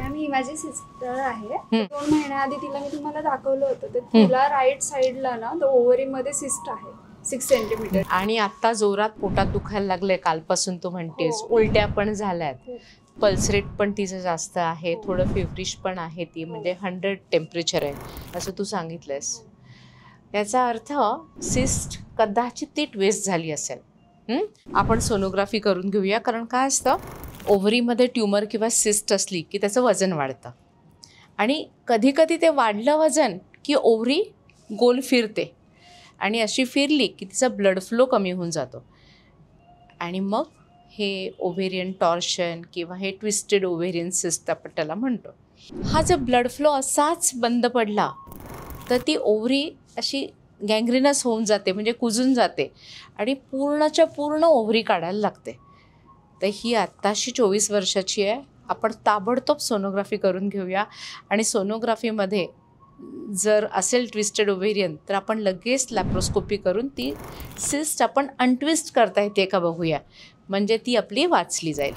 Ma'am ही माझी sister आहे. 2 महिन्याआधी तिला मी तुम्हाला दाखवलं होतं तर तिला राईट साइडला ना ओव्हरी मध्ये सिस्ट आहे 6 सेंटीमीटर. आणि आता जोरात पोटात दुखायला लागले कालपासून तू म्हणतेस. उलट्या पण झाल्यात, पल्स रेट पण तिचं जास्त आहे, थोडं फेव्हरिश पण आहे ती, म्हणजे 100 टेम्परेचर आहे असं तू सांगितलंस. याचा अर्थ सिस्ट कदाचित ती ट्विस्ट झाली असेल. आपण सोनोग्राफी करून घेऊया. कारण काय असतं, ओव्हरीमध्ये ट्यूमर किंवा सिस्ट असली की त्याचं वजन वाढतं आणि कधी कधी ते वाढलं वजन की ओव्हरी गोल फिरते आणि अशी फिरली की तिचा ब्लड फ्लो कमी होऊन जातो आणि मग हे ओव्हेरियन टॉर्शन किंवा हे ट्विस्टेड ओव्हेरियन सिस्ट आपण त्याला म्हणतो. हा जर ब्लड फ्लो असाच बंद पडला तर ती ओव्हरी अशी गँग्रीनस होऊन जाते, म्हणजे कुजून जाते आणि पूर्णच्या पूर्ण ओव्हरी काढायला लागते. तर ही आत्ताशी 24 वर्षाची आहे. आपण ताबडतोब सोनोग्राफी करून घेऊया आणि सोनोग्राफीमध्ये जर असेल ट्विस्टेड ओव्हेरियन तर आपण लगेच लॅप्रोस्कोपी करून ती सिस्ट आपण अनट्विस्ट करता येते का बघूया, म्हणजे ती आपली वाचली जाईल.